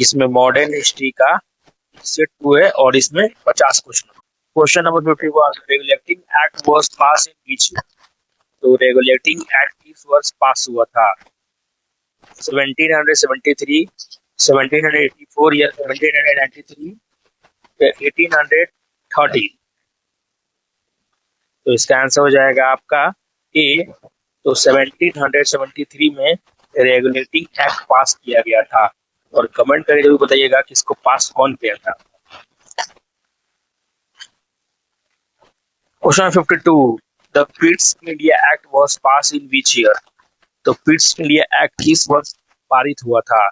इसमें modern history का set 2 है और इसमें 50 question. Question number 51, regulating act was pass in which year? तो रेगुलेटिंग एक्ट किस वर्ष पास हुआ था? 1773, 1784 या 1793 या 1830? तो इसका आंसर हो जाएगा आपका ए। तो 1773 में रेगुलेटिंग एक्ट पास किया गया था। और कमेंट करके जरूर बताइएगा कि इसको पास कौन किया था। Question 52, the Pitt's India act was pass in which year? तो पिट्स इंडिया एक्ट किस वर्ष पारित हुआ था?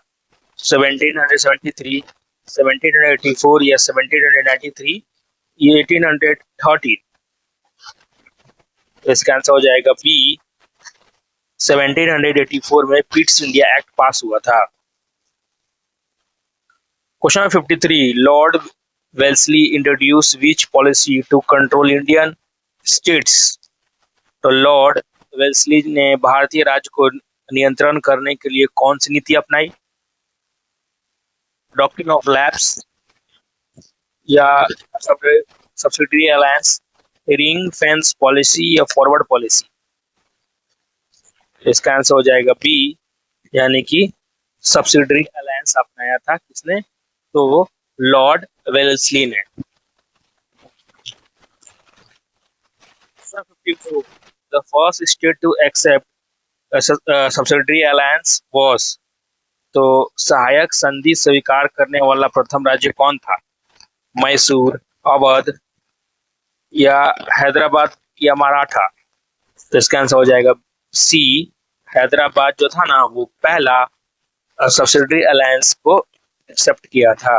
1773, 1784 या 1793 या 1830? तो इसका आंसर हो जाएगा बी। 1784 में पिट्स इंडिया एक्ट पास हुआ था। Question 53, Lord Wellesley introduce which policy to control Indian states? तो लॉर्ड वेल्सली ने भारतीय राज्य को नियंत्रण करने के लिए कौन सी नीति अपनाई? डॉक्ट्रिन ऑफ लैप्स या subsidiary alliance, ring fence policy या फॉरवर्ड पॉलिसी? इसका आंसर हो जाएगा बी, यानी कि सब्सिडियरी अलायंस अपनाया था। किसने? तो लॉर्ड वेल्सली ने। 54, the first state to accept a subsidiary alliance was? तो सहायक संधि स्वीकार करने वाला प्रथम राज्य कौन था? मैसूर, अवध या हैदराबाद या मराठा? तो इसका आंसर हो जाएगा सी। हैदराबाद जो था ना, वो पहला सब्सिडियरी अलायंस को एक्सेप्ट किया था।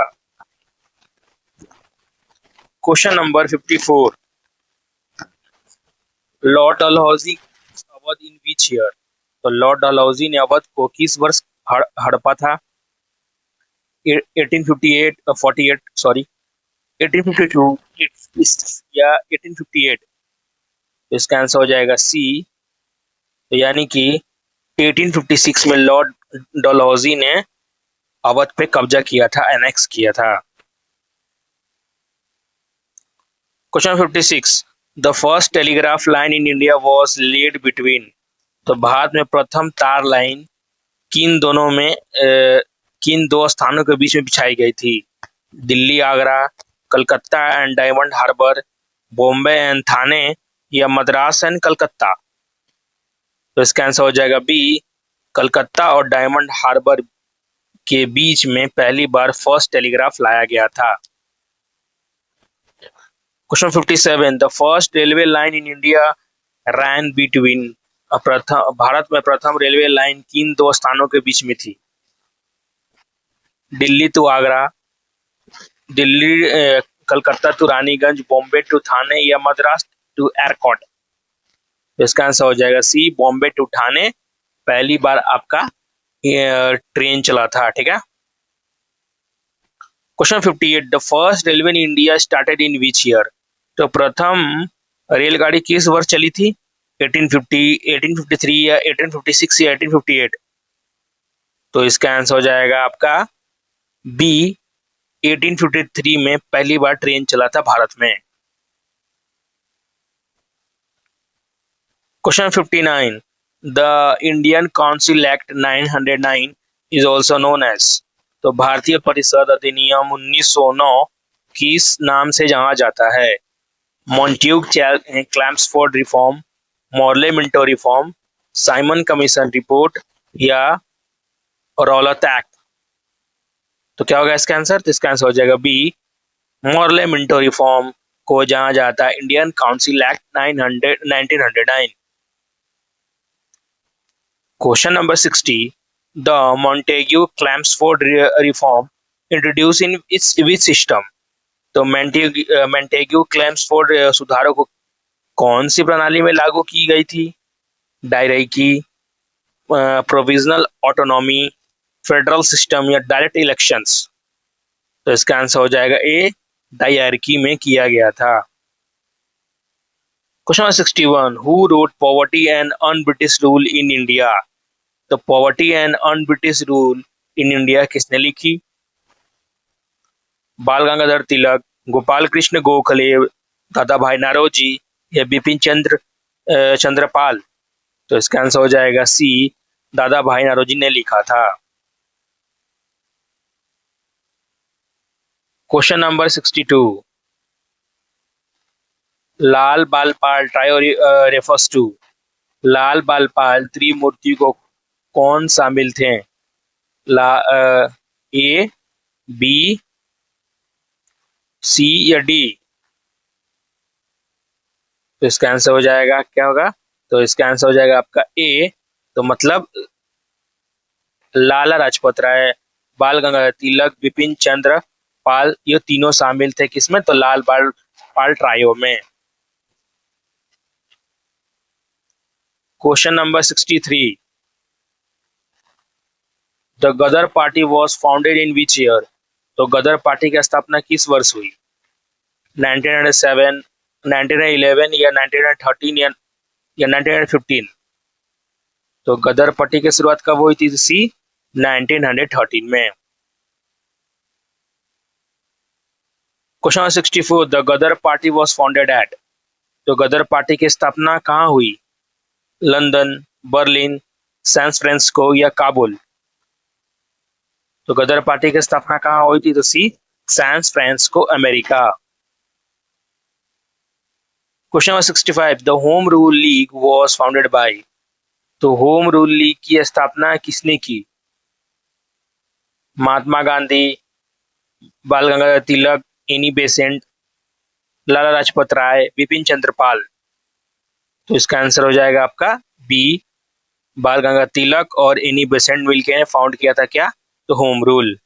Question number 54, Lord Dalhousie Awadh in which year? तो लॉर्ड डलहौजी ने अवध को किस वर्ष हड़पा था? 1858 48 सॉरी 1852 या 1858? तो इसका आंसर हो जाएगा सी। तो यानी कि 1856 में लॉर्ड डलहौजी ने अवध पे कब्जा किया था, एनेक्स किया था। Question 56, the first telegraph line in India was laid between? तो भारत में प्रथम तार लाइन किन दो स्थानों के बीच में बिछाई गई थी? दिल्ली आगरा, कलकत्ता एंड डायमंड हार्बर, बॉम्बे एंड थाने या मद्रास एंड कलकत्ता? तो इसका आंसर हो जाएगा बी। कलकत्ता और डायमंड हार्बर के बीच में पहली बार फर्स्ट टेलीग्राफ लाया गया था। Question 57, the first railway line in India ran between? भारत में प्रथम रेलवे लाइन किन दो स्थानों के बीच में थी? Delhi to Agra, Delhi Calcutta to Raniganj, Bombay to Thane या मद्रास टू एयरपोर्ट? तो इसका आंसर हो जाएगा सी। बॉम्बे टू थाने पहली बार आपका ट्रेन चला था। ठीक है। Question 58, the first railway in India started in which year? तो प्रथम रेलगाड़ी किस वर्ष चली थी? 1850, 1853 या 1856 या 1858? तो इसका आंसर हो जाएगा आपका बी। 1853 में पहली बार ट्रेन चला था भारत में। Question 59, the Indian council act 909 is also known as? तो भारतीय परिषद अधिनियम 1909 किस नाम से जाना जाता है? Montagu Chelmsford reform, Morley Minto reform, Simon commission report या रॉलत एक्ट? तो क्या होगा इसका आंसर? तो इसका आंसर हो जाएगा बी। मॉर्ले मिंटो रिफॉर्म को जाना जाता है Indian council act 1909। Question number 60, the Montagu Chelmsford reform introduce in which system? तो मॉन्टेग्यू क्लैम्सफोर्ड सुधारों को कौन सी प्रणाली में लागू की गई थी? डायरेकी, प्रोविजनल ऑटोनॉमी, फेडरल सिस्टम या डायरेक्ट इलेक्शंस? तो इसका आंसर हो जाएगा ए। डायरेकी में किया गया था। Question 61, who wrote poverty and un British rule in India? तो poverty and un British rule in India किसने लिखी? बाल गंगाधर तिलक, गोपाल कृष्ण गोखले, दादा भाई नारोजी या बिपिन चंद्रपाल। तो इसका आंसर हो जाएगा सी, दादा भाई नारोजी ने लिखा था। Question number 62, Lal Bal Pal trio refers to. लाल बाल पाल त्रिमूर्ति को कौन शामिल थे? ए, बी, सी या डी? तो इसका आंसर हो जाएगा, क्या होगा? तो इसका आंसर हो जाएगा आपका ए। तो मतलब लाला लाजपत राय, बाल गंगाधर तिलक, बिपिन चंद्र पाल, ये तीनों शामिल थे किसमें? तो लाल बाल पाल ट्रायो में। Question number 63, the Ghadar party was founded in which year? तो गदर पार्टी की स्थापना किस वर्ष हुई? 1907, 1911 या 1913 या 1915? तो गदर पार्टी की शुरुआत कब हुई थी? सी, 1913 में। Question number 64, the Ghadar party was founded at. तो गदर पार्टी की स्थापना कहाँ हुई? लंदन, बर्लिन, सैन फ्रांसिस्को या काबुल? तो गदर पार्टी की स्थापना कहाँ हुई थी? तो C, San Francisco. Question number 65, the home rule league was founded by. तो होम रूल लीग की स्थापना किसने की? Mahatma Gandhi, Bal Gangadhar Tilak, Annie Besant, Lala Lajpat Rai, Bipin Chandrapal? तो इसका आंसर हो जाएगा आपका बी, बाल गंगाधर तिलक और एनी बेसेंट मिलकर ने फाउंड किया था क्या? तो होम रूल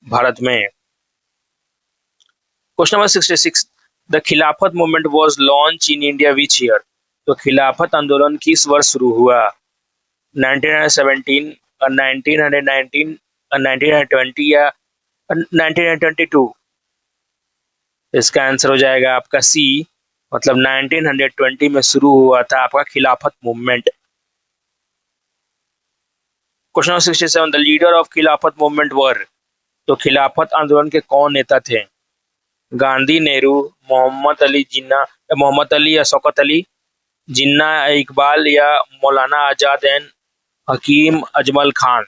भारत में। क्वेश्चन नंबर 66, द खिलाफत movement was launch in India which year? तो खिलाफत आंदोलन किस वर्ष शुरू हुआ? 1917, 1919, 1920 या 1922? इसका आंसर हो जाएगा आपका सी, मतलब 1920 में शुरू हुआ था आपका खिलाफत movement. Question number 67, the leader of खिलाफत मूवमेंट वर। तो खिलाफत आंदोलन के कौन नेता थे? गांधी, नेहरू, मोहम्मद अली जिन्ना, मोहम्मद अली या शौकत अली, जिन्ना इकबाल या मौलाना आजाद एंड हकीम अजमल खान?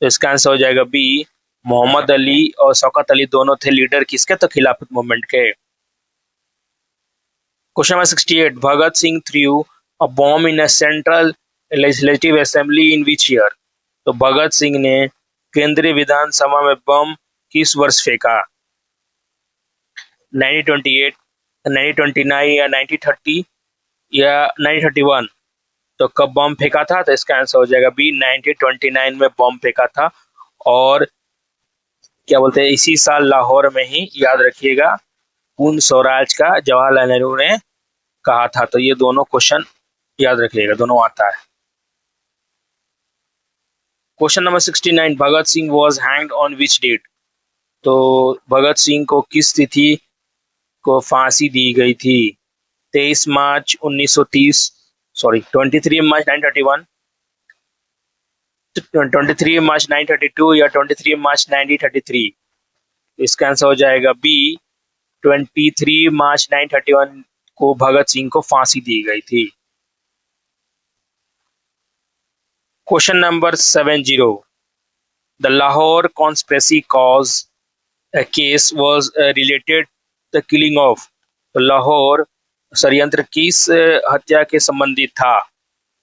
तो इसका आंसर हो जाएगा बी, मोहम्मद अली और शौकत अली दोनों थे लीडर किसके? तो खिलाफत मूवमेंट के। Question number 68, Bhagat Singh through a bomb in a central legislative assembly in which year? तो भगत सिंह ने केंद्रीय विधानसभा में बम किस वर्ष फेंका? 1928, 1929 या 1930 या 1931? तो कब बम फेंका था? तो इसका आंसर हो जाएगा बी, 1929 में बम फेंका था। और क्या बोलते हैं, इसी साल लाहौर में ही, याद रखिएगा, पूर्ण स्वराज का जवाहरलाल नेहरू ने कहा था। तो ये दोनों क्वेश्चन याद रखिएगा, दोनों आता है। Question number 69, Bhagat Singh was hanged on which date? तो भगत सिंह को किस तिथि को फांसी दी गई थी? 23 मार्च 1930, सॉरी 23 मार्च 1931, 23 मार्च 1932 या 23 मार्च 1933? इसका आंसर हो जाएगा बी, 23 मार्च 1931 को भगत सिंह को फांसी दी गई थी। Question number 70, the Lahore conspiracy cause case was related the killing of. तो लाहौर षड्यंत्र किस हत्या के संबंधित था?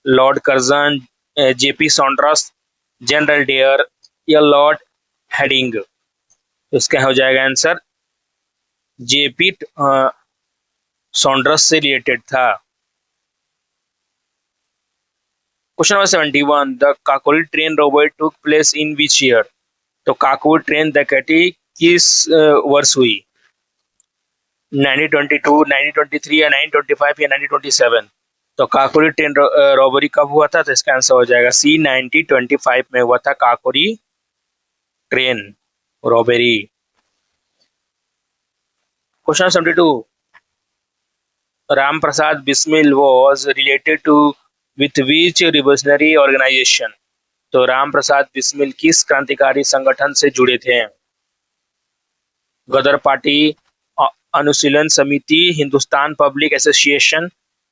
Lord Curzon, JP Saunders, General Dyer या लॉर्ड हेडिंग? तो इसका हो जाएगा आंसर जेपी सॉन्ड्रस से रिलेटेड था। Question number 71, the Kakori train robbery took place in which year? तो काकोरी ट्रेन डकैती किस वर्ष हुई? 1922, 1923 या 1925 या 1927? तो काकोरी ट्रेन रॉबरी कब हुआ था? तो इसका आंसर हो जाएगा सी, 1925 में हुआ था Kakori train robbery. Question 72, Ram Prasad Bismil was related to with which revolutionary organisation? तो राम प्रसाद बिस्मिल किस क्रांतिकारी संगठन से जुड़े थे? गदर पार्टी, अनुशीलन समिति, हिंदुस्तान पब्लिक एसोसिएशन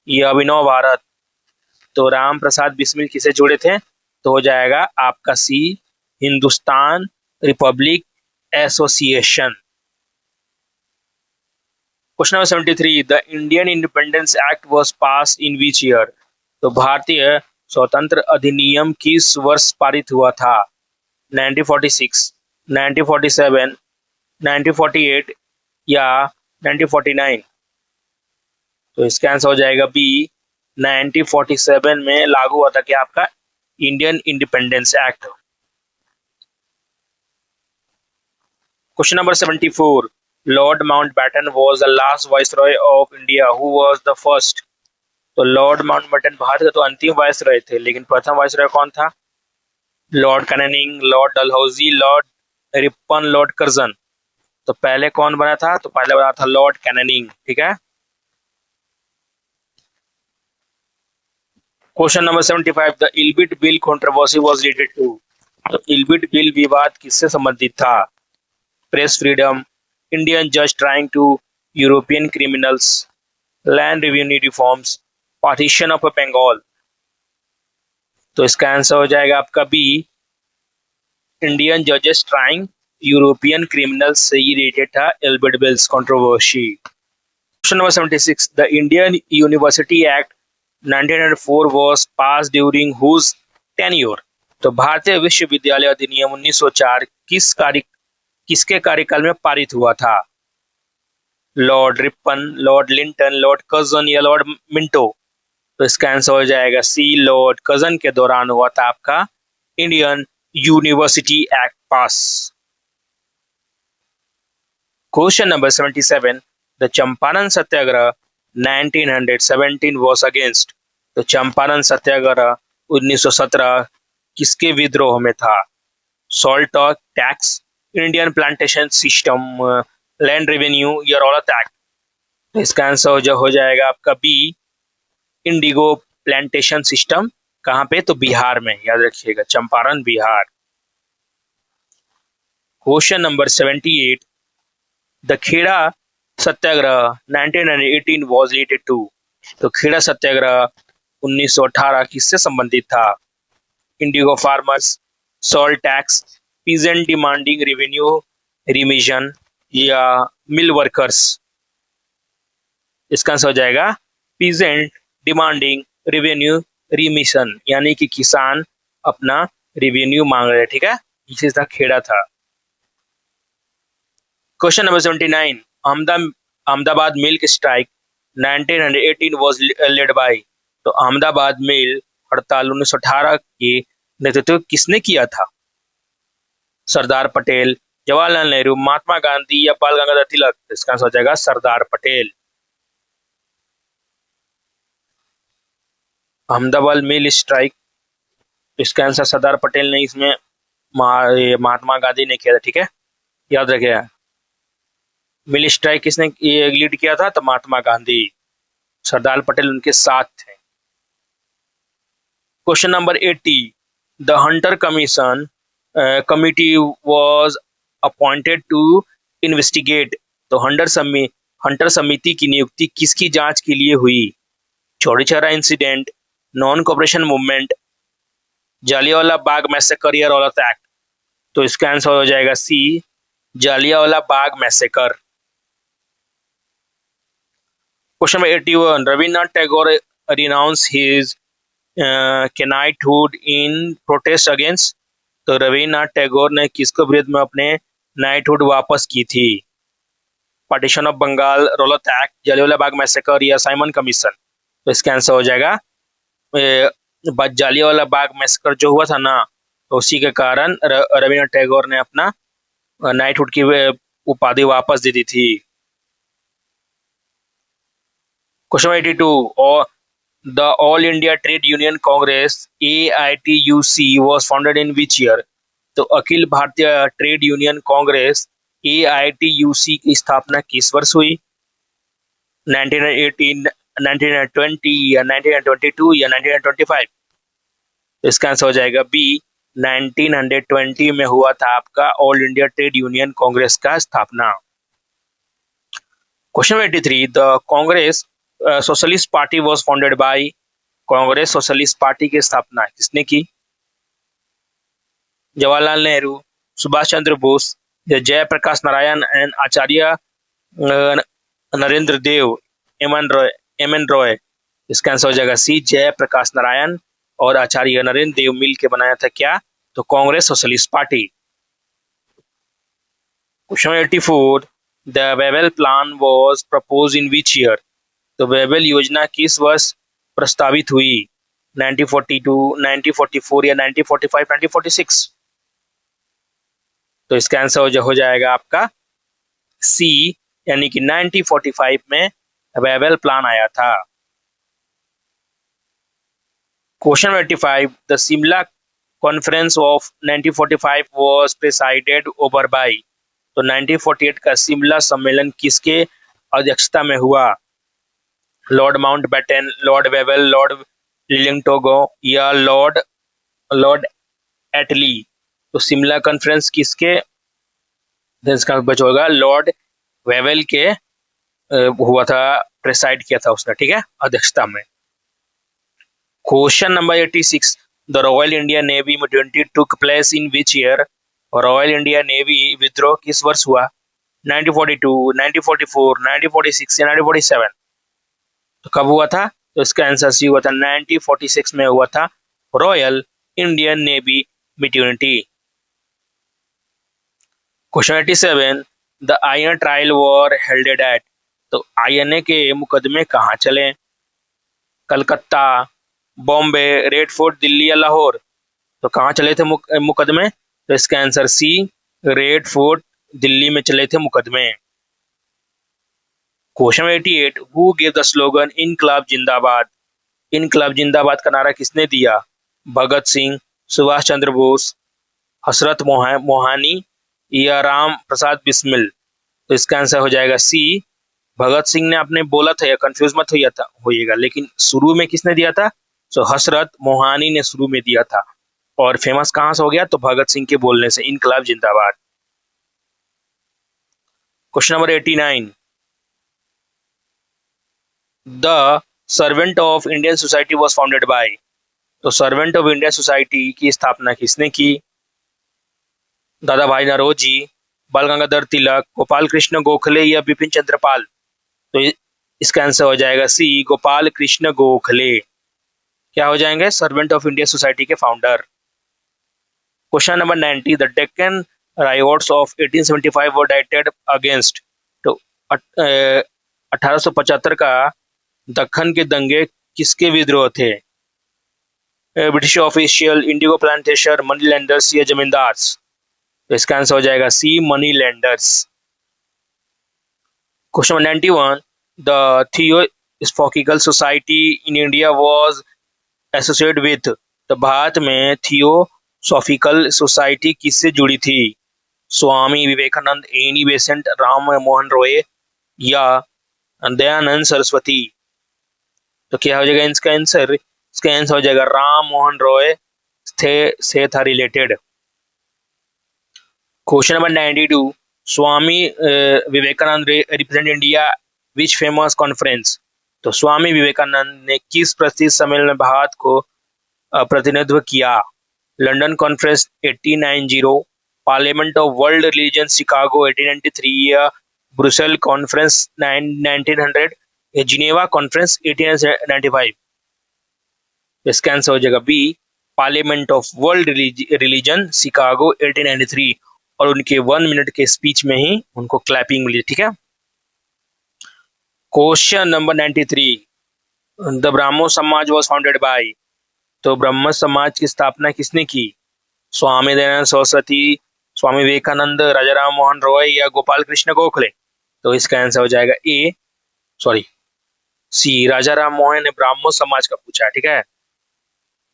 या अभिनव भारत। तो राम प्रसाद बिस्मिल किसे जुड़े थे? तो हो जाएगा आपका C, Hindustan republic association. Question number 73, the Indian independence act was pass in which year? तो भारतीय स्वतंत्र अधिनियम किस वर्ष पारित हुआ था? 1946, 1947, 1948 या 1949? तो इसका आंसर हो जाएगा बी, 1947 में लागू हुआ था क्या आपका Indian independence act. Question number 74, Lord Mountbatten was the last viceroy of India, who was the first? तो लॉर्ड माउंटबेटन भारत के तो अंतिम वाइसरॉय थे, लेकिन प्रथम वाइसरॉय कौन था? Lord Canning, Lord Dalhousie, Lord Ripon, Lord Curzon. तो पहले कौन बना था? तो पहले बना था लॉर्ड कैनिंग। ठीक है। Question number 75, the Ilbert bill controversy was related to? तो इल्बिट बिल विवाद किससे संबंधित था? प्रेस फ्रीडम, इंडियन जज trying to European criminals, land revenue reforms, partition of Bengal. तो इसका आंसर हो जाएगा आपका बी, इंडियन जजेस ट्राइंग यूरोपियन क्रिमिनल्स से ही रिलेटेड था Ilbert bills controversy. Question number 76, the Indian university act 1904 was passed during whose tenure? तो भारतीय विश्वविद्यालय अधिनियम 1904 किसके कार्यकाल में पारित हुआ था? Lord Ripon, Lord Linton, Lord Curzon या लॉर्ड मिंटो? तो इसका आंसर हो जाएगा सी, लॉर्ड कर्जन के दौरान हुआ था आपका Indian university act pass. Question number 77, the Champaran Satyagraha 1917 was against? तो चंपारण सत्याग्रह 1917 किसके विद्रोह में था? Salt tax, Indian plantation system, land revenue या रॉयल्टी एक्ट? तो इसका आंसर हो जाएगा आपका बी, इंडिगो प्लांटेशन सिस्टम। कहां पे? तो बिहार में, याद रखिएगा, Champaran Bihar. Question number 78, the Kheda Satyagraha 1918 was related to? तो खेड़ा सत्याग्रह 1918 किससे संबंधित था? Indigo farmers, salt tax, peasant demanding revenue remission या मिल वर्कर्स? इसका आंसर हो जाएगा पीजेंट डिमांडिंग रेवेन्यू रिमिशन, यानी कि किसान अपना रेवेन्यू मांग रहे। ठीक है, इसी तरह खेड़ा था। Question number 79, Ahmedabad milk strike 1918 was led by? तो अहमदाबाद मिल हड़ताल 1918 के नेतृत्व किसने किया था? सरदार पटेल, जवाहरलाल नेहरू, महात्मा गांधी या बाल गंगाधर तिलक? इसका आंसर हो जाएगा सरदार पटेल। अहमदाबाद मिल स्ट्राइक, इसका आंसर सरदार पटेल ने, इसमें महात्मा गांधी ने किया था। ठीक है, याद रखिएगा, मिल स्ट्राइक किसने लीड किया था? तो महात्मा गांधी, सरदार पटेल उनके साथ थे। Question number 80, the Hunter commission committee was appointed to investigate? तो हंटर समिति की नियुक्ति किसकी जांच के लिए हुई? Chauri Chaura incident, non cooperation movement, Jallianwala Bagh massacre या रॉयल्टी एक्ट? तो इसका आंसर हो जाएगा C, Jallianwala Bagh massacre. Question number 81, Rabindranath Tagore renounced his knighthood in protest against? तो रविन्द्रनाथ टैगोर ने किसके विरुद्ध में अपने नाइटहुड वापस की थी? Partition of Bengal, Rowlatt act, Jallianwala Bagh massacre या साइमन कमीशन? तो इसका आंसर हो जाएगा जालियांवाला बाग मैसेकर जो हुआ था ना, तो उसी के कारण रविन्द्रनाथ टैगोर ने अपना नाइटहुड की उपाधि वापस दे दी थी। क्वेश्चन 82, और the all India trade union Congress AITUC was founded in which year? तो Akhil Bharatiya trade union Congress AITUC की स्थापना किस वर्ष हुई? 1918, 1920 या 1922 या 1925? तो इसका आंसर हो जाएगा बी, 1920 में हुआ था आपका all India trade union congress का स्थापना। Question 83, the congress socialist party was founded by, congress socialist party की स्थापना किसने की? Jawaharlal Nehru, Subhash Chandra Bose, Jayaprakash Narayan and Acharya Narendra Dev, M N Roy. इसका आंसर हो जाएगा सी, जयप्रकाश नारायण और आचार्य नरेंद्र देव मिल के बनाया था क्या? तो Congress socialist party. Question 84, the Wavell plan was proposed in which year? तो वेवेल योजना किस वर्ष प्रस्तावित हुई? 1942, 1944 या 1945, 1946? तो इसका आंसर हो जाएगा आपका सी, यानी कि 1945 में वेवेल प्लान आया था। Question 85, the Shimla conference of 1945 was presided over by, तो 1948 का शिमला सम्मेलन किसके अध्यक्षता में हुआ? Lord Mountbatten, Lord Wavell, Lord Linlithgow या लॉर्ड एटली? तो शिमला कॉन्फ्रेंस किसके होगा? लॉर्ड वेवेल के हुआ था, प्रेसाइड किया था उसने, ठीक है, अध्यक्षता में। Question number 86, the royal Indian navy emergency took place in which year? Royal Indian navy विद्रोह किस वर्ष हुआ? 1942, 1944, 1946 या 1947? तो कब हुआ था? तो इसका आंसर सी हुआ था, 1946 में हुआ था royal Indian navy mutiny. Question 87, the INA trial were helded at, तो आईएनए के मुकदमे कहाँ चले? कलकत्ता, बॉम्बे, रेड फोर्ट, दिल्ली या लाहौर? तो कहाँ चले थे मुकदमे? तो इसका answer C, red fort Delhi में चले थे मुकदमे। Question 88, who gave the slogan इनकलाब जिंदाबाद? इनकलाब जिंदाबाद का नारा किसने दिया? भगत सिंह, सुभाष चंद्र बोस, हसरत मोहानी या राम प्रसाद बिस्मिल? तो इसका आंसर हो जाएगा सी, भगत सिंह ने आपने बोला था, या कंफ्यूज मत होइएगा, लेकिन शुरू में किसने दिया था? तो हसरत मोहानी ने शुरू में दिया था, और फेमस कहां से हो गया? तो भगत सिंह के बोलने से, इनकलाब जिंदाबाद। Question number 89, the servant of Indian society was founded by, तो सर्वेंट ऑफ इंडियन सोसाइटी की स्थापना किसने की? दादा भाई नौरोजी, बाल गंगाधर तिलक, गोपाल कृष्ण गोखले या बिपिन चंद्र पाल? तो इसका आंसर हो जाएगा सी, गोपाल कृष्ण गोखले क्या हो जाएंगे? सर्वेंट ऑफ इंडियन सोसाइटी के फाउंडर। Question number 90, the Deccan riots of 1875 were directed against, तो 1875 का दक्कन के दंगे किसके विद्रोह थे? British official, indigo plantation, money lenders या जमींदार्स? तो इसका आंसर हो जाएगा C, money lenders. Question 91, the theosophical society in India was associated with, तो भारत में थियोसॉफिकल सोसाइटी किससे जुड़ी थी? स्वामी विवेकानंद, एनी बेसेंट, राम मोहन रॉय या दयानंद सरस्वती? तो क्या हो जाएगा इसका आंसर? इसका आंसर हो जाएगा राम मोहन रॉय से था related. Question number 92, Swami Vivekananda represent India which famous conference? तो स्वामी विवेकानंद ने किस प्रसिद्ध सम्मेलन में भारत को प्रतिनिधित्व किया? London conference 1890, parliament of world religion Chicago 1893 या ब्रुसेल कॉन्फ्रेंस 1900 या जिनेवा कॉन्फ्रेंस 1895? इसका आंसर हो जाएगा B, parliament of world religion Chicago 1893, और उनके 1 मिनट के स्पीच में ही उनको क्लैपिंग मिली, ठीक है। क्वेश्चन नंबर 93, द ब्राह्मो समाज वाज फाउंडेड बाय, तो ब्रह्म समाज की स्थापना किसने की? स्वामी दयानंद सरस्वती, स्वामी विवेकानंद, राजा राम मोहन रॉय या गोपाल कृष्ण गोखले? तो इसका आंसर हो जाएगा सी, राजा राम मोहन ने ब्राह्मो समाज का पूछा है, ठीक है,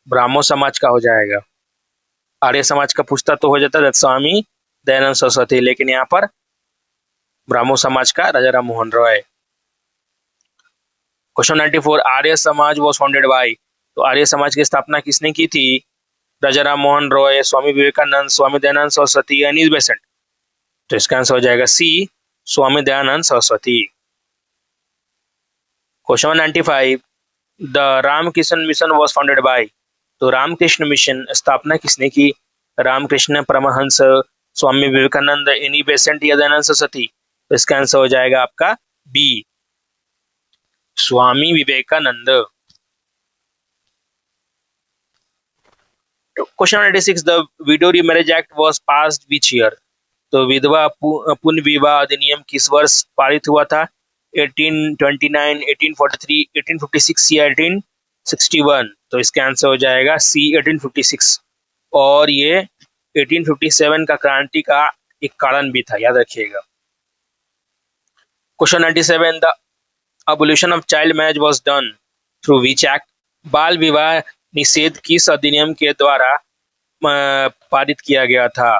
ब्राह्मो समाज का हो जाएगा। आर्य समाज का पूछता तो हो जाता स्वामी दयानंद सरस्वती, लेकिन यहाँ पर ब्राह्मो समाज का राजा Ram Mohan Roy. Question 94, Arya Samaj was founded by, तो आर्य समाज की स्थापना किसने की थी? राजा राम मोहन रॉय, स्वामी विवेकानंद, स्वामी दयानंद सरस्वती या एनी बेसेंट? तो इसका आंसर हो जाएगा C, Swami Dayanand Saraswati. Question 95, the Ramakrishna mission was founded by. तो रामकृष्ण मिशन स्थापना किसने की? रामकृष्ण परमहंस, स्वामी विवेकानंद, एनी बेसेंट या दयानंद सरस्वती। तो इसका आंसर हो जाएगा आपका B, Swami Vivekananda. Question 96, the widow marriage act was passed which year. तो विधवा पुनः विवाह अधिनियम किस वर्ष पारित हुआ था? 1829, 1843, 1856 या 1861। तो इसका आंसर हो जाएगा सी, 1856। और ये 1857 का क्रांति का एक कारण भी था, याद रखिएगा। Question 97, the abolition of child marriage was done through which act. बाल विवाह निषेध किस अधिनियम के द्वारा पारित किया गया था?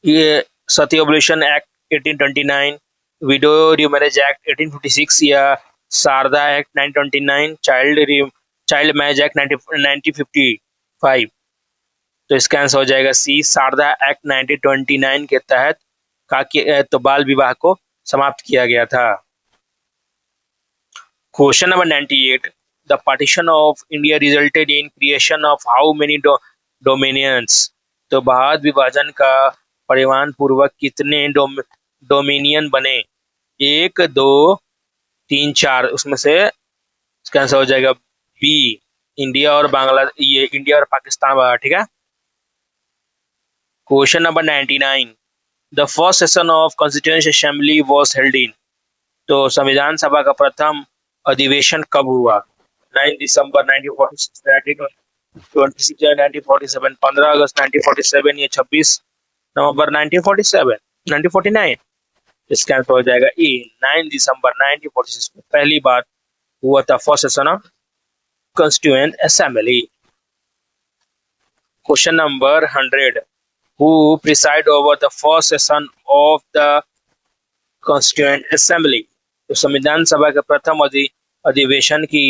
ये Sati abolition act 1829, widow marriage act 1856 या Sharda act 1929, child marriage act 1955। तो इसका आंसर हो जाएगा सी, शारदा एक्ट 1929 के तहत तो बाल विवाह को समाप्त किया गया था। Question number 98, the partition of India resulted in creation of how many dominions. तो भारत विभाजन का परिणाम पूर्वक कितने डोमिनियन बने? 1, 2, 3, 4। उसमें से इसका आंसर हो जाएगा बी, इंडिया और बांग्लादेश, ये इंडिया और पाकिस्तान, ठीक है। Question number 99, the first session of constituent assembly was held in. तो संविधान सभा का प्रथम अधिवेशन कब हुआ? 9 दिसंबर 1946, 26 जनवरी 1947, 15 अगस्त 1947 या 26 नवंबर 1947, 1949। इसका आंसर हो जाएगा ए, 9 दिसंबर 1946 को पहली बार हुआ था first session of constituent assembly. Question number 100, who preside over the first session of the Constituent Assembly। तो संविधान सभा के प्रथम अधिवेशन की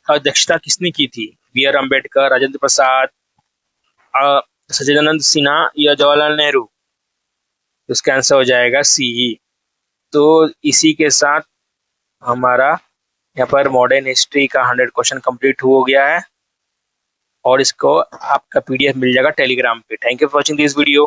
अध्यक्षता किसने की थी? बी आर अम्बेडकर, राजेंद्र प्रसाद, सच्चिदानंद सिन्हा या जवाहरलाल नेहरू। इसका आंसर हो जाएगा सी। तो इसी के साथ हमारा यहाँ पर मॉडर्न हिस्ट्री का 100 क्वेश्चन कंप्लीट हो गया है और इसको आपका PDF मिल जाएगा टेलीग्राम पे। Thank you for watching this video.